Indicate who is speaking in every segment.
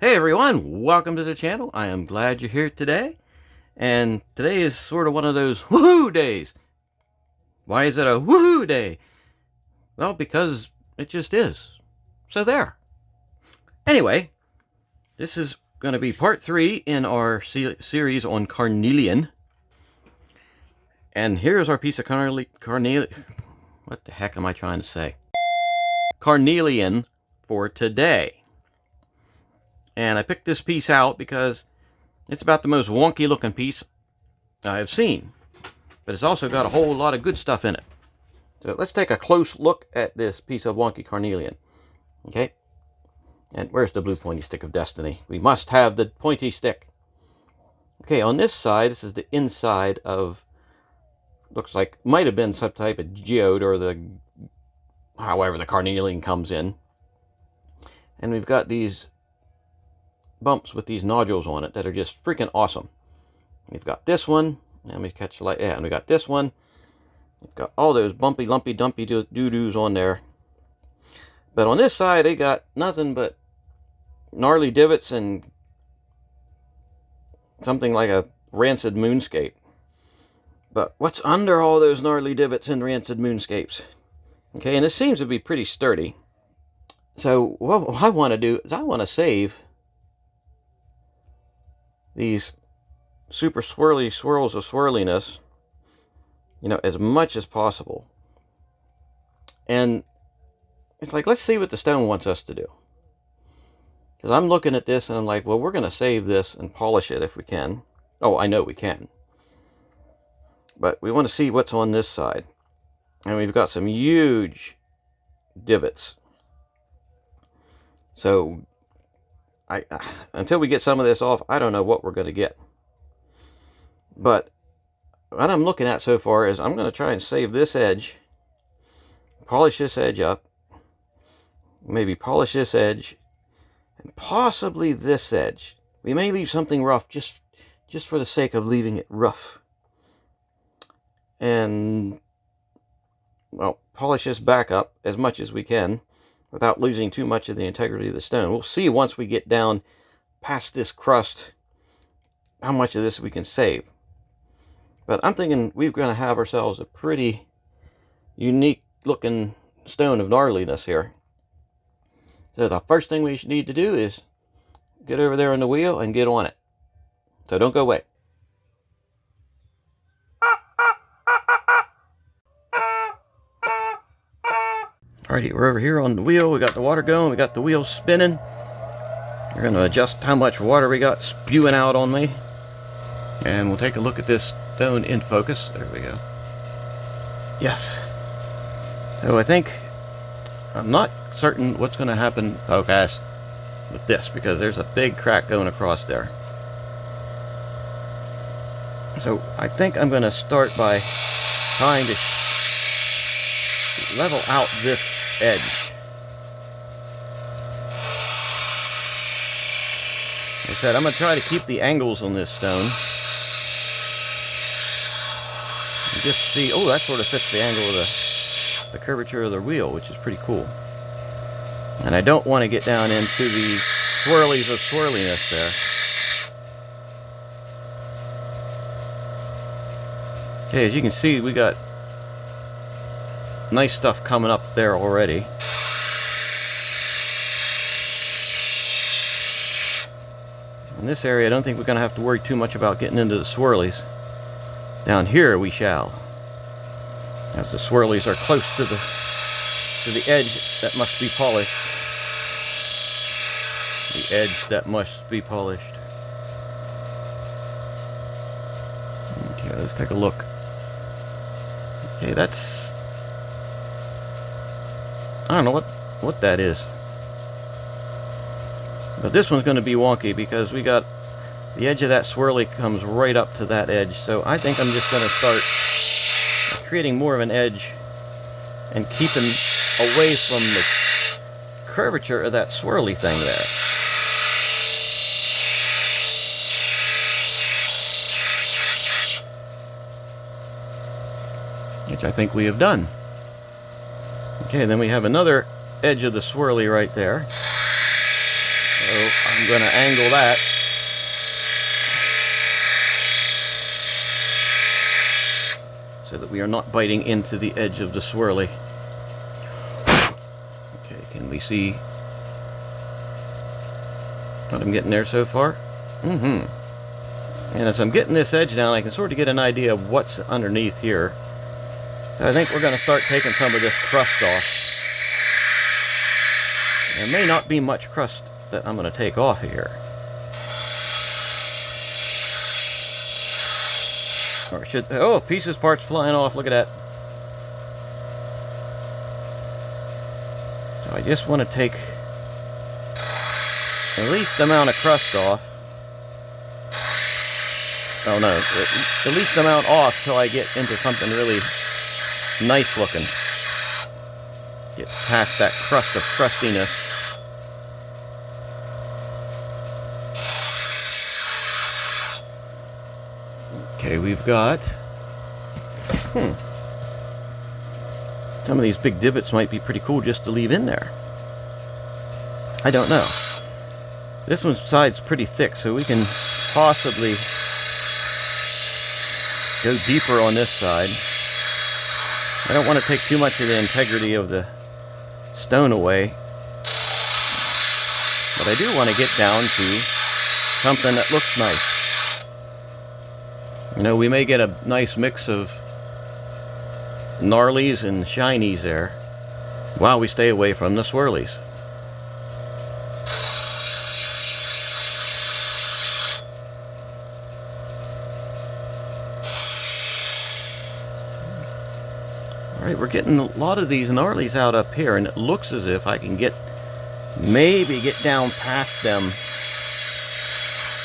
Speaker 1: Hey everyone, welcome to the channel. I am glad you're here today. And today is sort of one of those woohoo days. Why is it a woohoo day? Well, because it just is. So there. Anyway, this is going to be part 3 in our series on Carnelian. And here's our piece of Carnelian. What the heck am I trying to say? Carnelian for today. And I picked this piece out because it's about the most wonky looking piece I've seen. But it's also got a whole lot of good stuff in it. So let's take a close look at this piece of wonky carnelian. Okay? And where's the blue pointy stick of destiny? We must have the pointy stick. Okay, on this side, this is the inside of, looks like, might have been some type of geode or however the carnelian comes in. And we've got these bumps with these nodules on it that are just freaking awesome. We've got this one. Let me catch the light. Yeah, and we got this one. We've got all those bumpy, lumpy, dumpy doo-doos on there. But on this side, they got nothing but gnarly divots and something like a rancid moonscape. But what's under all those gnarly divots and rancid moonscapes? Okay, and this seems to be pretty sturdy. So what I want to do is I want to save these super swirly swirls of swirliness, as much as possible. And it's like, let's see what the stone wants us to do. Because I'm looking at this and I'm like, well, we're going to save this and polish it if we can. Oh, I know we can. But we want to see what's on this side. And we've got some huge divots. So until we get some of this off, I don't know what we're going to get. But what I'm looking at so far is I'm going to try and save this edge, polish this edge up, maybe polish this edge, and possibly this edge. We may leave something rough just for the sake of leaving it rough. And, well, polish this back up as much as we can without losing too much of the integrity of the stone. We'll see once we get down past this crust how much of this we can save. But I'm thinking we're going to have ourselves a pretty unique looking stone of gnarliness here. So the first thing we need to do is get over there on the wheel and get on it. So don't go away. Alrighty, we're over here on the wheel. We got the water going. We got the wheel spinning. We're going to adjust how much water we got spewing out on me. And we'll take a look at this stone in focus. There we go. Yes. So I think, I'm not certain what's going to happen, focus, with this, because there's a big crack going across there. So I think I'm going to start by trying to level out this edge. Like I said, I'm going to try to keep the angles on this stone. And just see, oh, that sort of fits the angle of the curvature of the wheel, which is pretty cool. And I don't want to get down into the swirlies of swirliness there. Okay, as you can see, we got nice stuff coming up there already. In this area, I don't think we're going to have to worry too much about getting into the swirlies. Down here, we shall. As the swirlies are close to the edge that must be polished. The edge that must be polished. Okay, let's take a look. Okay, that's, I don't know what that is. But this one's going to be wonky because we got the edge of that swirly comes right up to that edge. So I think I'm just going to start creating more of an edge and keeping away from the curvature of that swirly thing there. Which I think we have done. Okay, then we have another edge of the swirly right there. So I'm going to angle that. So that we are not biting into the edge of the swirly. Okay, can we see what I'm getting there so far? And as I'm getting this edge down, I can sort of get an idea of what's underneath here. So I think we're going to start taking some of this crust off. There may not be much crust that I'm going to take off here. Or should, oh, pieces, parts flying off, look at that. So I just want to take the least amount of crust off. Oh no, the least amount off till I get into something really nice looking. Get past that crust of crustiness. Okay, we've got... Some of these big divots might be pretty cool just to leave in there. I don't know. This one's side's pretty thick, so we can possibly go deeper on this side. I don't want to take too much of the integrity of the stone away. But I do want to get down to something that looks nice. You know, we may get a nice mix of gnarlies and shinies there while we stay away from the swirlies. Alright, we're getting a lot of these gnarlies out up here, and it looks as if I can maybe get down past them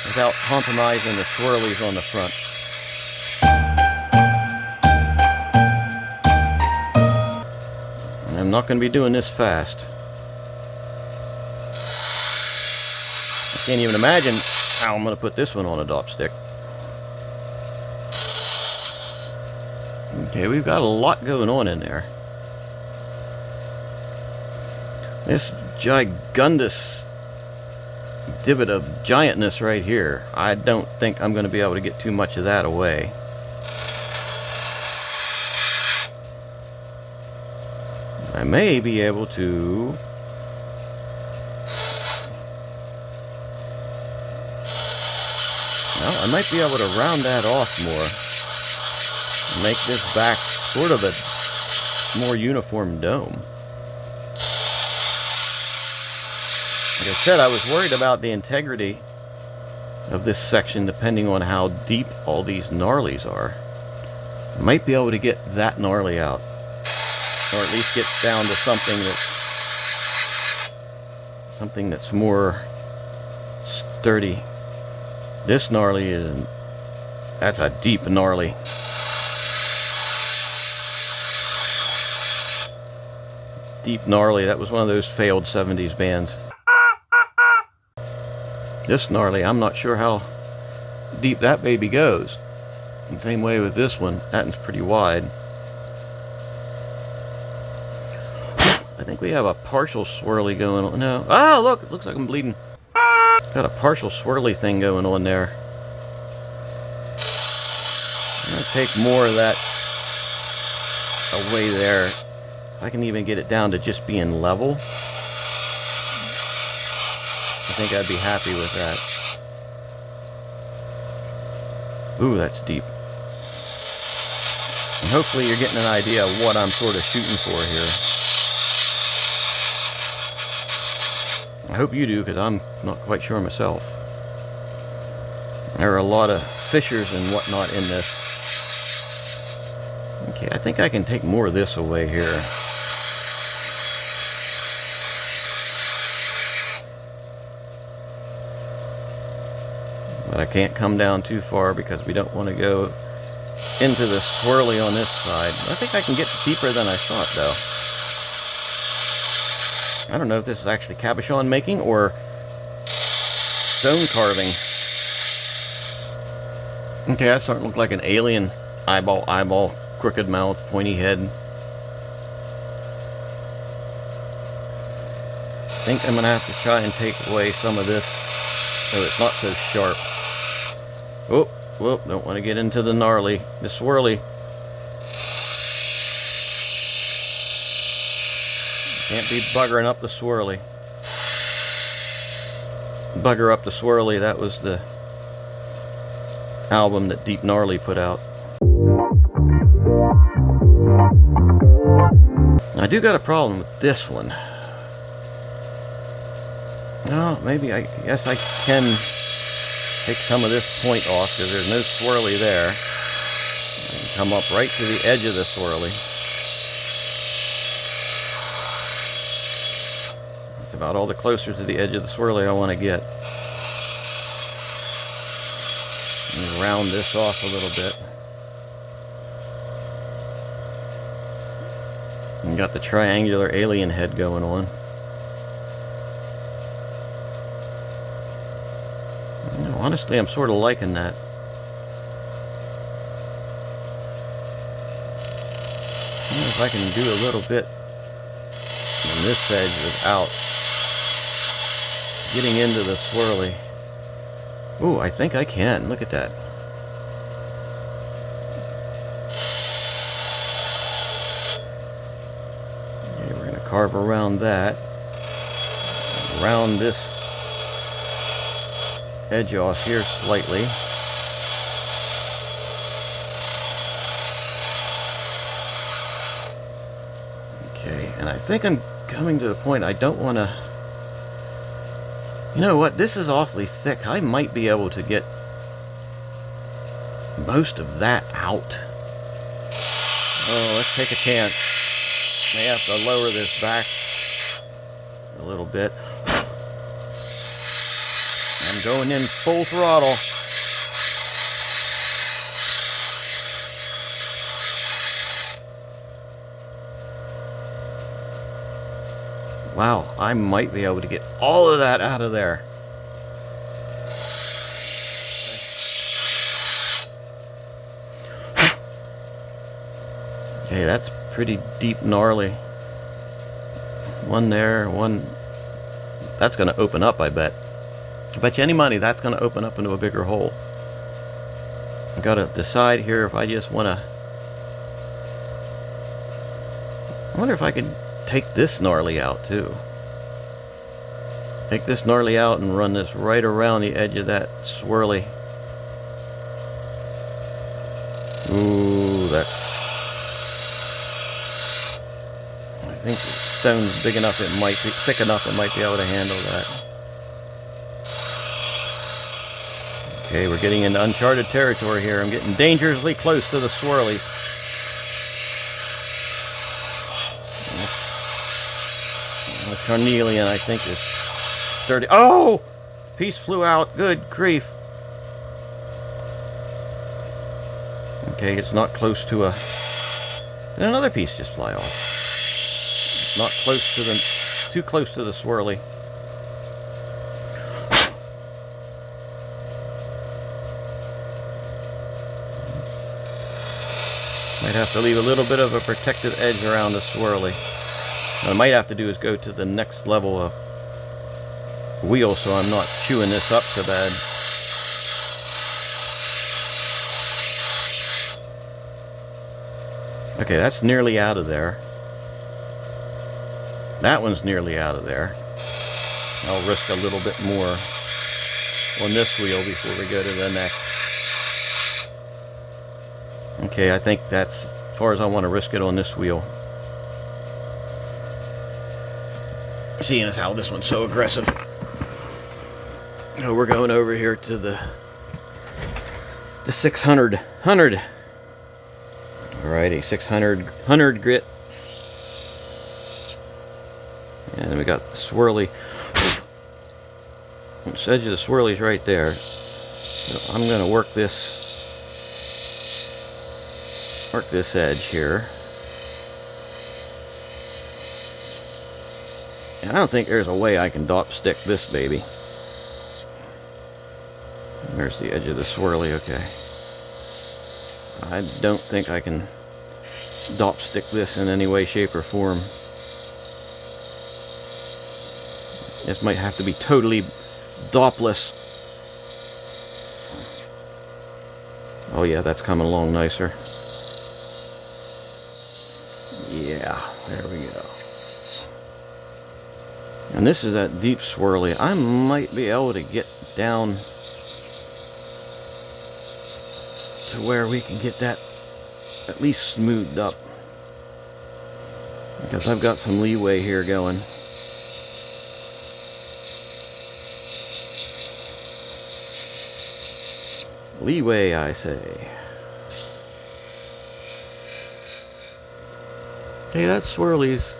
Speaker 1: without compromising the swirlies on the front. I'm not going to be doing this fast. I can't even imagine how I'm going to put this one on a dop stick. Okay, we've got a lot going on in there. This gigundous divot of giantness right here, I don't think I'm going to be able to get too much of that away. I may be able to I might be able to round that off more and make this back sort of a more uniform dome. Like I said, I was worried about the integrity of this section depending on how deep all these gnarlies are. I might be able to get that gnarly out. Or at least get down to something that's more sturdy. This gnarly that's a deep gnarly. Deep gnarly, that was one of those failed 70s bands. This gnarly, I'm not sure how deep that baby goes. The same way with this one, that one's pretty wide. I think we have a partial swirly going on. No. Oh, look, it looks like I'm bleeding. Got a partial swirly thing going on there. I'm going to take more of that away there. If I can even get it down to just being level, I think I'd be happy with that. Ooh, that's deep. And hopefully you're getting an idea of what I'm sort of shooting for here. I hope you do, because I'm not quite sure myself. There are a lot of fissures and whatnot in this. Okay, I think I can take more of this away here. But I can't come down too far because we don't want to go into the swirly on this side. I think I can get deeper than I thought, though. I don't know if this is actually cabochon making or stone carving. Okay, that's starting to look like an alien. Eyeball, crooked mouth, pointy head. think I'm going to have to try and take away some of this so it's not so sharp. Oh, whoop, don't want to get into the swirly. Can't be buggering up the swirly. Bugger Up the Swirly, that was the album that Deep Gnarly put out. I do got a problem with this one. No, maybe I guess I can take some of this point off because there's no swirly there. I can come up right to the edge of the swirly. That's about all the closer to the edge of the swirly I want to get. Round this off a little bit. And got the triangular alien head going on. Honestly, I'm sort of liking that. I wonder if I can do a little bit on this edge without getting into the swirly. Ooh, I think I can. Look at that. Okay, we're going to carve around that. Round this edge off here slightly. Okay, and I think I'm coming to the point I don't want to... You know what? This is awfully thick. I might be able to get most of that out. Oh, let's take a chance. May have to lower this back a little bit. I'm going in full throttle. Wow, I might be able to get all of that out of there. Okay, that's pretty deep gnarly. One there, one... That's going to open up, I bet. I bet you any money that's going to open up into a bigger hole. I've got to decide here if I just want to... I wonder if I could take this gnarly out too. Take this gnarly out and run this right around the edge of that swirly. Ooh, that... I think the stone's big enough, it might be thick enough, it might be able to handle that. Okay, we're getting into uncharted territory here. I'm getting dangerously close to the swirly. Carnelian, I think, is sturdy. Oh! Piece flew out. Good grief. Okay, it's not close to a... And another piece just fly off. It's not close to the... Too close to the swirly. Might have to leave a little bit of a protective edge around the swirly. What I might have to do is go to the next level of wheel so I'm not chewing this up so bad. Okay, that's nearly out of there. That one's nearly out of there. I'll risk a little bit more on this wheel before we go to the next. Okay, I think that's as far as I want to risk it on this wheel. Seeing as how this one's so aggressive. So we're going over here to the 600. Alrighty, 600 grit. And then we got the swirly. The edge of the swirly's right there. So I'm going to work this edge here. I don't think there's a way I can dop stick this baby. There's the edge of the swirly, okay. I don't think I can dop stick this in any way, shape, or form. This might have to be totally dopless. Oh yeah, that's coming along nicer. Yeah, there we go. And this is that deep swirly. I might be able to get down to where we can get that at least smoothed up. Because I've got some leeway here going. Leeway, I say. Hey, that swirly's...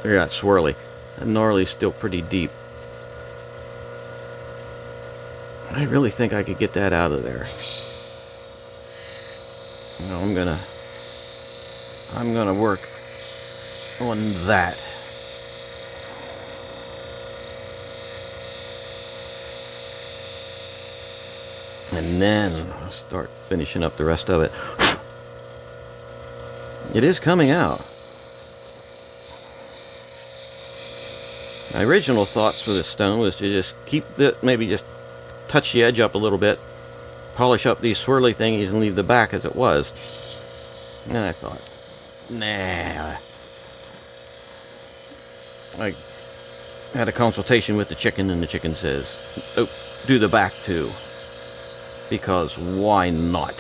Speaker 1: They're not swirly. That gnarly's still pretty deep. I really think I could get that out of there. No, I'm gonna work on that. And then I'll start finishing up the rest of it. It is coming out. My original thoughts for this stone was to just keep the, maybe just touch the edge up a little bit, polish up these swirly thingies and leave the back as it was. And I thought, nah. I had a consultation with the chicken, and the chicken says, oh, do the back too. Because why not?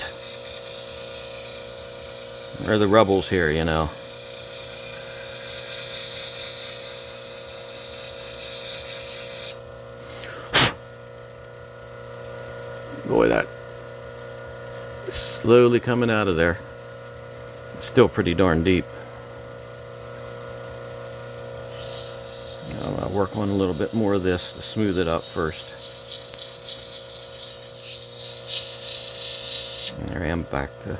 Speaker 1: They're the rebels here, you know. Boy, that is slowly coming out of there. It's still pretty darn deep. I'll work on a little bit more of this to smooth it up first. There I am, back to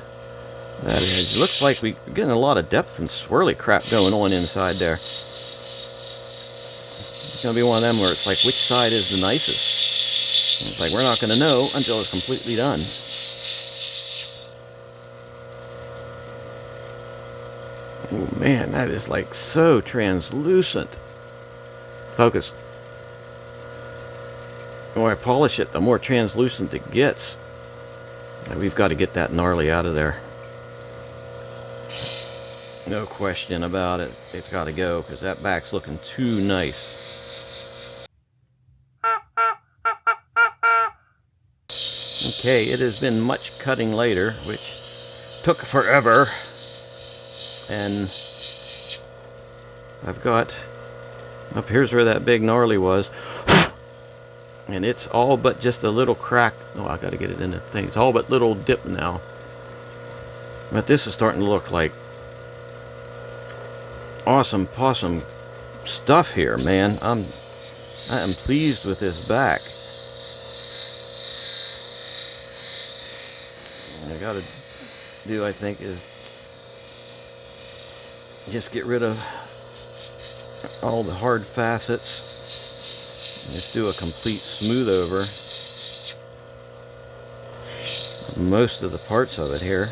Speaker 1: that edge. It looks like we're getting a lot of depth and swirly crap going on inside there. It's going to be one of them where it's like, which side is the nicest? And it's like, we're not going to know until it's completely done. Oh man, that is like so translucent. Focus. The more I polish it, the more translucent it gets. And we've got to get that gnarly out of there. No question about it. It's got to go because that back's looking too nice. Okay, it has been much cutting later, which took forever. And I've got, up here's where that big gnarly was. And it's all but just a little crack. Oh, I got to get it in the thing. It's all but little dip now. But this is starting to look like awesome possum stuff here, man. I am pleased with this back. What I got to do, I think, is just get rid of all the hard facets. Just do a complete smooth over most of the parts of it here.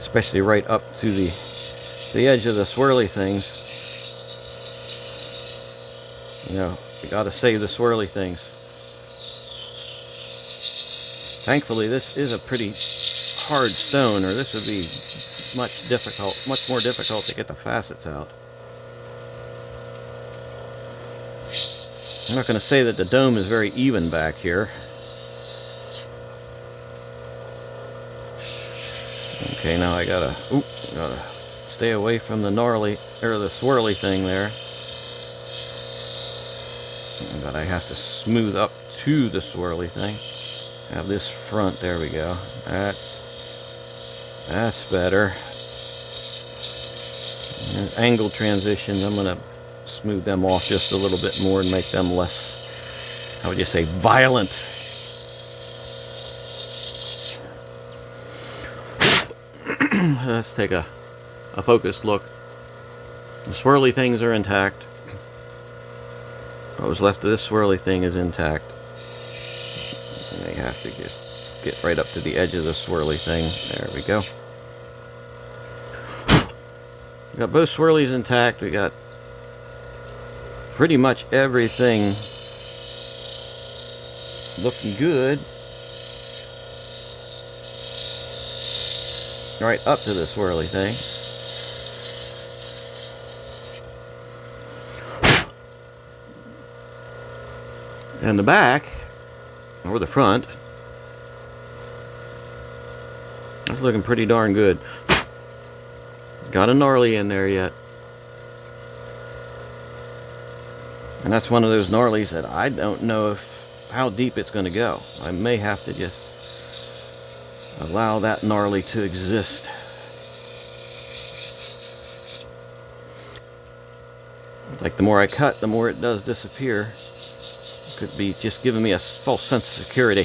Speaker 1: Especially right up to the edge of the swirly things. You know, you gotta save the swirly things. Thankfully, this is a pretty hard stone, or this would be much more difficult to get the facets out. I'm not going to say that the dome is very even back here. Okay, now I gotta stay away from the gnarly, or the swirly thing there. But I have to smooth up to the swirly thing. Have this front, there we go. That's better. And angle transitions, I'm going to smooth them off just a little bit more and make them less, how would you say, violent. Let's take a focused look. The swirly things are intact. What was left of this swirly thing is intact. And I have to just get right up to the edge of the swirly thing. There we go. We got both swirlies intact. We got pretty much everything looking good. Right up to the swirly thing. And the back, or the front, that's looking pretty darn good. Got a gnarly in there yet. And that's one of those gnarlies that I don't know how deep it's going to go. I may have to just allow that gnarly to exist. Like the more I cut, the more it does disappear. Could be just giving me a false sense of security.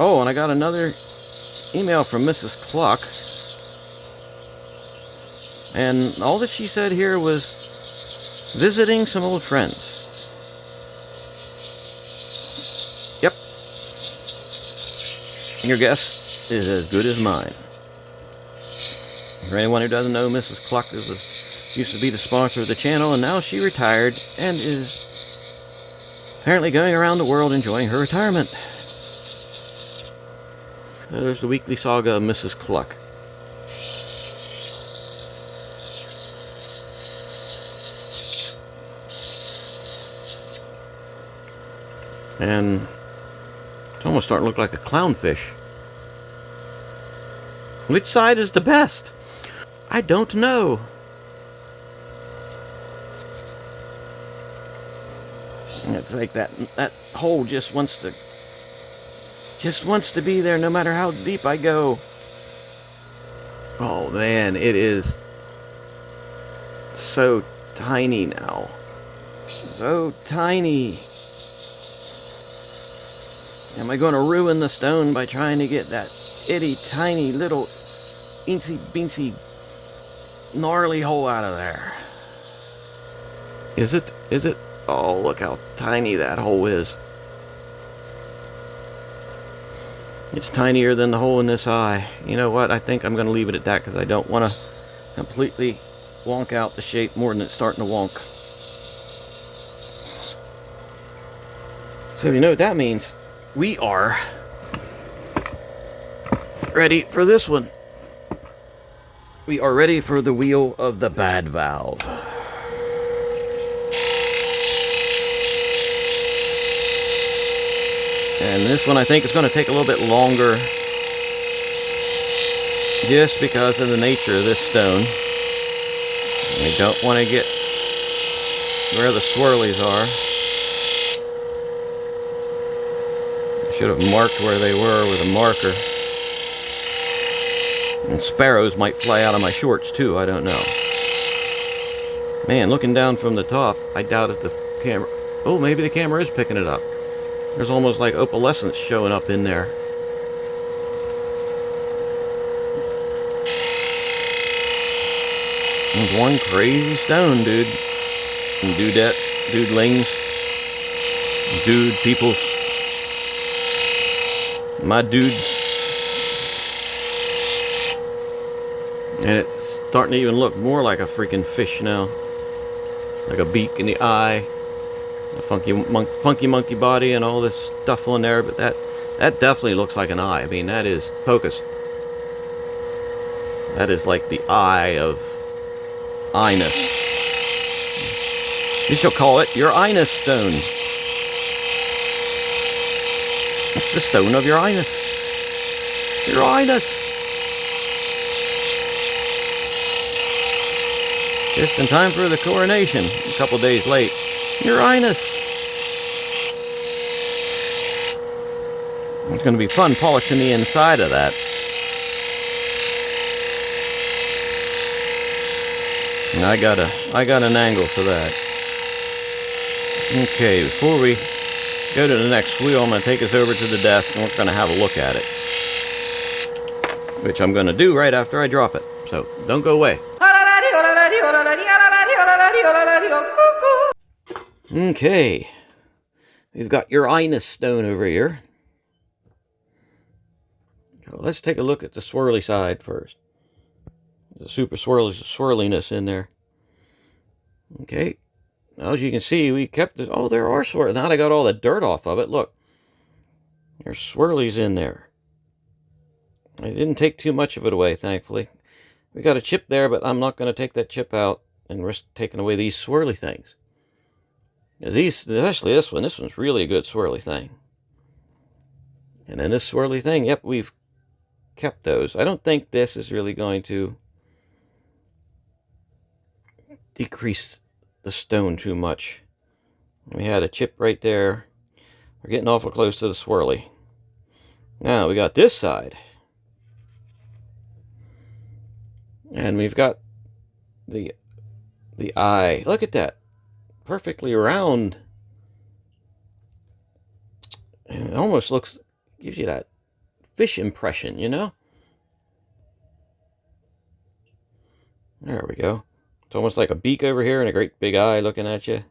Speaker 1: Oh, and I got another email from Mrs. Cluck. And all that she said here was visiting some old friends. Yep. Your guess is as good as mine. For anyone who doesn't know, Mrs. Cluck used to be the sponsor of the channel, and now she retired and is apparently going around the world enjoying her retirement. There's the weekly saga of Mrs. Cluck. And it's almost starting to look like a clownfish. Which side is the best? I don't know. It's like that hole just wants to be there no matter how deep I go. Oh man, it is so tiny now. So tiny. Am I going to ruin the stone by trying to get that itty tiny little eensy beensy gnarly hole out of there? Is it? Oh, look how tiny that hole is. It's tinier than the hole in this eye. You know what? I think I'm going to leave it at that because I don't want to completely wonk out the shape more than it's starting to wonk. So you know what that means? We are ready for this one. We are ready for the wheel of the bad valve. And this one I think is going to take a little bit longer just because of the nature of this stone. I don't want to get where the swirlies are. I should have marked where they were with a marker. And sparrows might fly out of my shorts too, I don't know. Man, looking down from the top, I doubt if the camera... Oh, maybe the camera is picking it up. There's almost like opalescence showing up in there. There's one crazy stone, dude. And dudettes, dudelings, dude people. My dudes. And it's starting to even look more like a freaking fish now. Like a beak in the eye. A funky monkey body and all this stuff on there, but that definitely looks like an eye. I mean, that is focus. That is like the eye of Inus. You shall call it your Inus stone. It's the stone of your Inus. Your Inus. Just in time for the coronation, a couple days late. Your Highness. It's going to be fun polishing the inside of that. And I got an angle for that. Okay, before we go to the next wheel, I'm going to take us over to the desk and we're going to have a look at it. Which I'm going to do right after I drop it. So don't go away. Okay, we've got Uranus stone over here. So let's take a look at the swirly side first. The super swirliness in there. Okay. As you can see, we kept it. Oh, there are swirls. Now I got all the dirt off of it. Look. There's swirlies in there. I didn't take too much of it away, thankfully. We got a chip there, but I'm not going to take that chip out and risk taking away these swirly things. These, especially this one. This one's really a good swirly thing. And then this swirly thing, yep, we've kept those. I don't think this is really going to decrease the stone too much. We had a chip right there. We're getting awful close to the swirly. Now we got this side. And we've got the eye. Look at that. Perfectly round. And it almost looks, gives you that fish impression, you know? There we go. It's almost like a beak over here and a great big eye looking at you.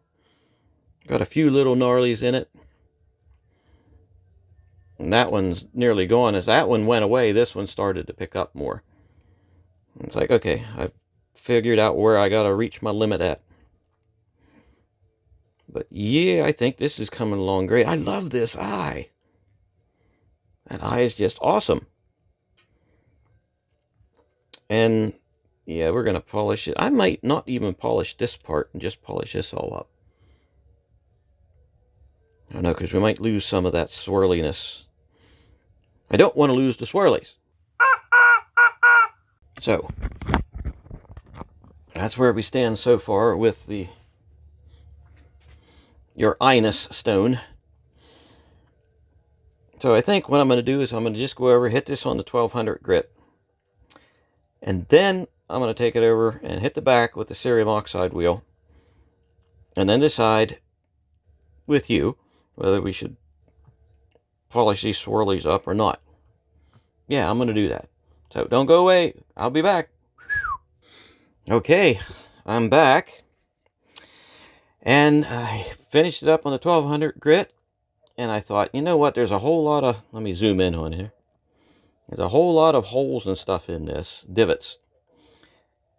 Speaker 1: Got a few little gnarlies in it. And that one's nearly gone. As that one went away, this one started to pick up more. It's like, okay, I've figured out where I gotta reach my limit at. But yeah, I think this is coming along great. I love this eye. That eye is just awesome. And yeah, we're going to polish it. I might not even polish this part and just polish this all up. I don't know, because we might lose some of that swirliness. I don't want to lose the swirlies. So, that's where we stand so far with your Inus stone. So I think what I'm going to do is I'm going to just go over, hit this on the 1200 grit. And then I'm going to take it over and hit the back with the cerium oxide wheel. And then decide with you whether we should polish these swirlies up or not. Yeah, I'm going to do that. So don't go away. I'll be back. Okay, I'm back. And I finished it up on the 1200 grit. And I thought, you know what? There's a whole lot of... Let me zoom in on here. There's a whole lot of holes and stuff in this. Divots.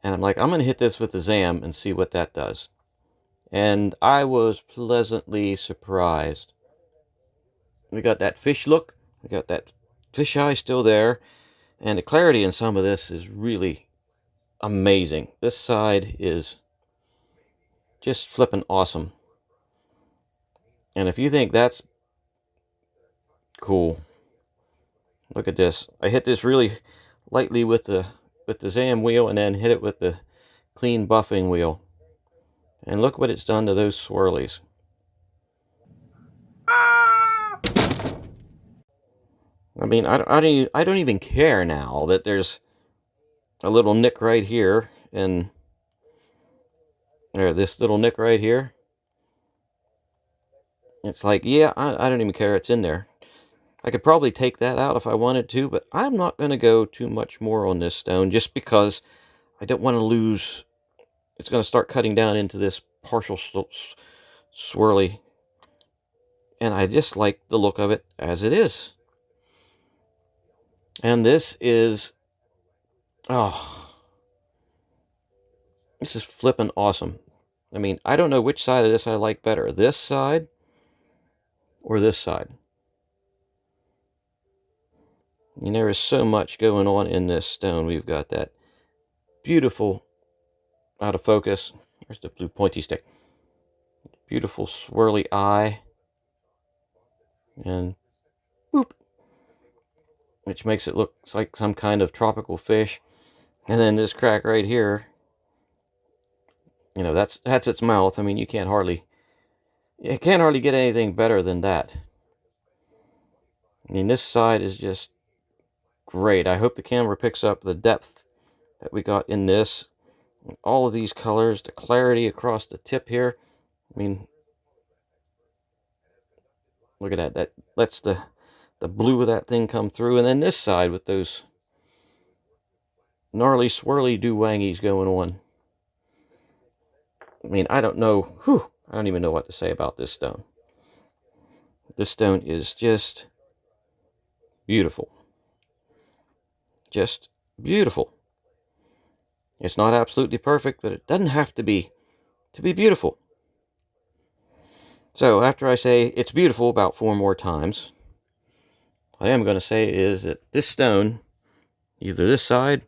Speaker 1: And I'm like, I'm going to hit this with the ZAM and see what that does. And I was pleasantly surprised. We got that fish look. We got that fish eye still there. And the clarity in some of this is really amazing. This side is just flipping awesome. And if you think that's cool, look at this. I hit this really lightly with the ZAM wheel and then hit it with the clean buffing wheel. And look what it's done to those swirlies. I mean, I don't even care now that there's a little nick right here and this little nick right here. It's like, yeah, I don't even care it's in there. I could probably take that out if I wanted to, but I'm not going to go too much more on this stone just because I don't want to lose. It's going to start cutting down into this partial swirly. And I just like the look of it as it is. And this is, this is flipping awesome. I mean, I don't know which side of this I like better. This side or this side. And there is so much going on in this stone. We've got that beautiful, out of focus. There's the blue pointy stick. Beautiful swirly eye. And boop. Which makes it look like some kind of tropical fish. And then this crack right here. You know, that's its mouth. I mean, you can't hardly get anything better than that. I mean, this side is just great. I hope the camera picks up the depth that we got in this. All of these colors, the clarity across the tip here. I mean, look at that. That lets the blue of that thing come through. And then this side with those gnarly, swirly do-wangies going on. I mean, I don't know. I don't even know what to say about this stone. This stone is just beautiful. Just beautiful. It's not absolutely perfect, but it doesn't have to be beautiful. So after I say it's beautiful about 4 more times, what I am going to say is that this stone, either this side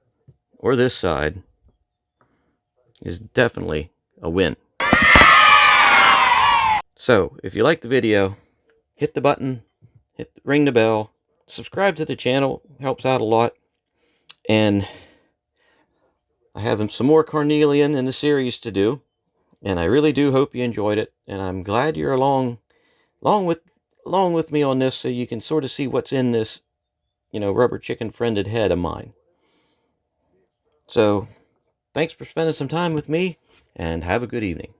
Speaker 1: or this side, is definitely a win. So if you like the video, hit the button, ring the bell, subscribe to the channel, helps out a lot. And I have some more Carnelian in the series to do, and I really do hope you enjoyed it. And I'm glad you're along with me on this, so you can sort of see what's in this, rubber chicken friended head of mine. So thanks for spending some time with me, and have a good evening.